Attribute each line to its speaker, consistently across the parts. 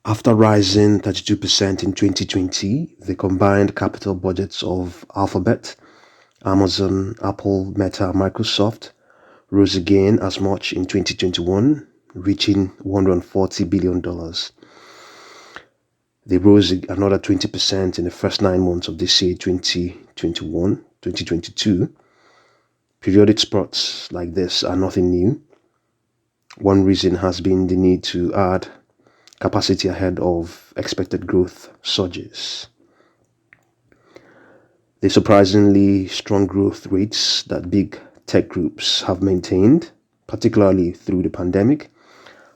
Speaker 1: After rising 32% in 2020, the combined capital budgets of Alphabet, Amazon, Apple, Meta, Microsoft rose again as much in 2021, reaching $140 billion. They rose another 20% in the first 9 months of this year, 2022. Periodic spurts like this are nothing new. One reason has been the need to add capacity ahead of expected growth surges. The surprisingly strong growth rates that big tech groups have maintained, particularly through the pandemic,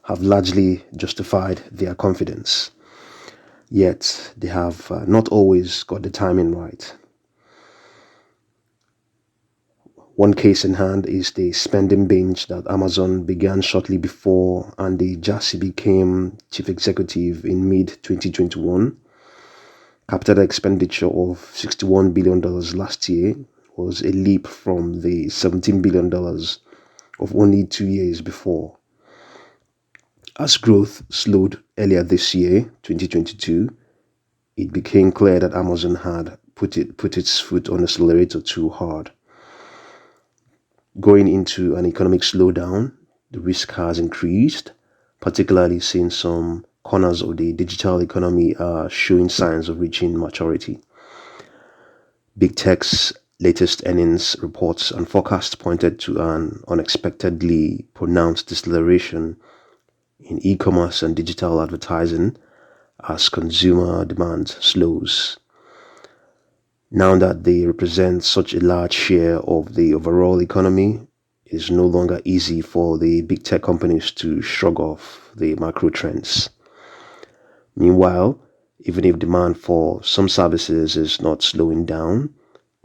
Speaker 1: have largely justified their confidence. Yet, they have not always got the timing right. One case in hand is the spending binge that Amazon began shortly before Andy Jassy became chief executive in mid-2021. Capital expenditure of $61 billion last year was a leap from the $17 billion of only 2 years before. As growth slowed earlier this year, 2022, it became clear that Amazon had put its foot on the accelerator too hard. Going into an economic slowdown, the risk has increased, particularly since some corners of the digital economy are showing signs of reaching maturity. Big Tech's latest earnings reports and forecasts pointed to an unexpectedly pronounced deceleration in e-commerce and digital advertising as consumer demand slows. Now that they represent such a large share of the overall economy, it is no longer easy for the big tech companies to shrug off the macro trends. Meanwhile, even if demand for some services is not slowing down,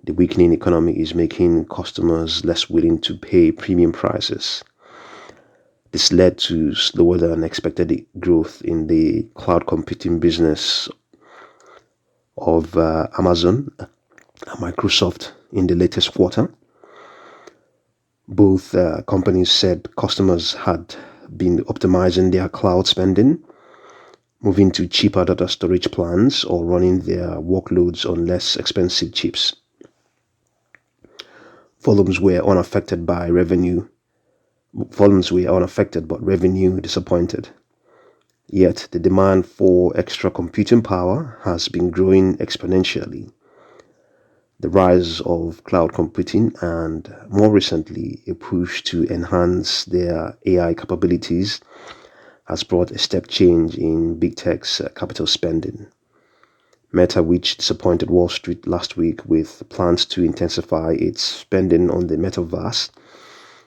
Speaker 1: the weakening economy is making customers less willing to pay premium prices. This led to slower than expected growth in the cloud computing business of Amazon and Microsoft in the latest quarter. Both companies said customers had been optimizing their cloud spending, moving to cheaper data storage plans or running their workloads on less expensive chips. Volumes were unaffected, but revenue disappointed. Yet the demand for extra computing power has been growing exponentially. The rise of cloud computing and, more recently, a push to enhance their AI capabilities has brought a step change in big tech's capital spending. Meta, which disappointed Wall Street last week with plans to intensify its spending on the metaverse,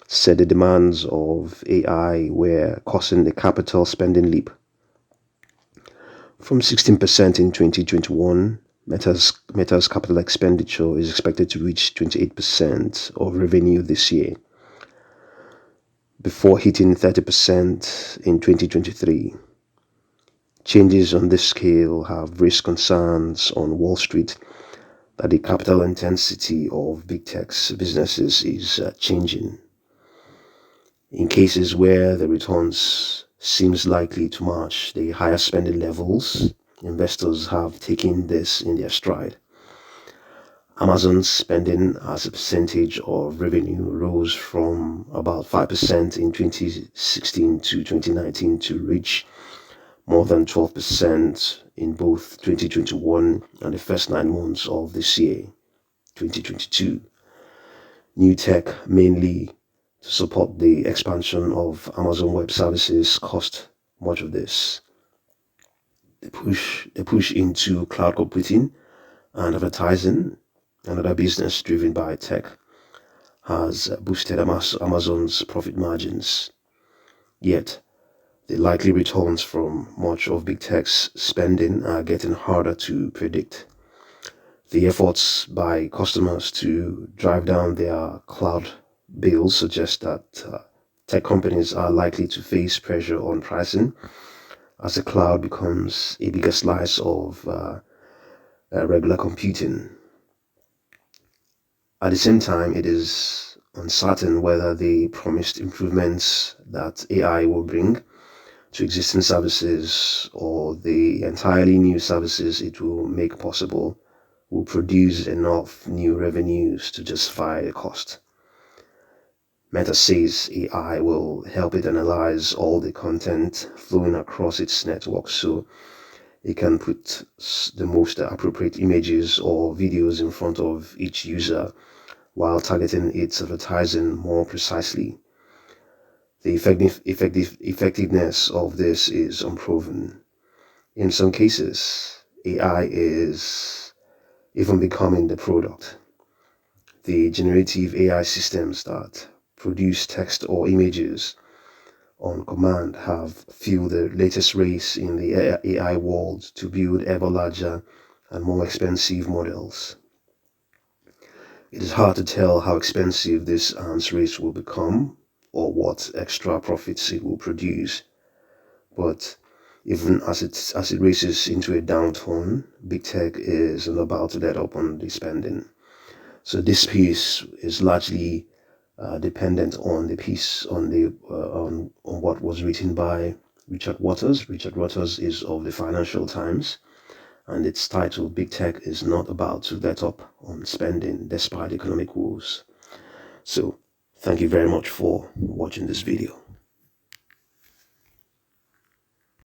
Speaker 1: said the demands of AI were causing a capital spending leap. From 16% in 2021, Meta's capital expenditure is expected to reach 28% of revenue this year, before hitting 30% in 2023. Changes on this scale have raised concerns on Wall Street that the capital intensity of big tech's businesses is changing. In cases where the returns seems likely to match the higher spending levels, investors have taken this in their stride. Amazon's spending as a percentage of revenue rose from about 5% in 2016 to 2019 to reach more than 12% in both 2021 and the first 9 months of this year, 2022. New tech, mainly to support the expansion of Amazon Web Services, cost much of this. The push into cloud computing and advertising, another business driven by tech, has boosted Amazon's profit margins. Yet, the likely returns from much of big tech's spending are getting harder to predict. The efforts by customers to drive down their cloud bills suggest that tech companies are likely to face pressure on pricing as the cloud becomes a bigger slice of regular computing. At the same time, it is uncertain whether the promised improvements that AI will bring to existing services, or the entirely new services it will make possible will produce enough new revenues to justify the cost. Meta says AI will help it analyze all the content flowing across its network so it can put the most appropriate images or videos in front of each user while targeting its advertising more precisely. The effectiveness of this is unproven. In some cases, AI is even becoming the product. The generative AI systems that produce text or images on command have fueled the latest race in the AI world to build ever larger and more expensive models. It is hard to tell how expensive this arms race will become or what extra profits it will produce, but even as it races into a downturn, big tech is about to let up on the spending. So this piece is largely dependent on the piece on what was written by Richard Waters. Richard Waters is of the Financial Times, and its title, Big Tech is not about to let up on spending despite economic woes. So thank you very much for watching this video.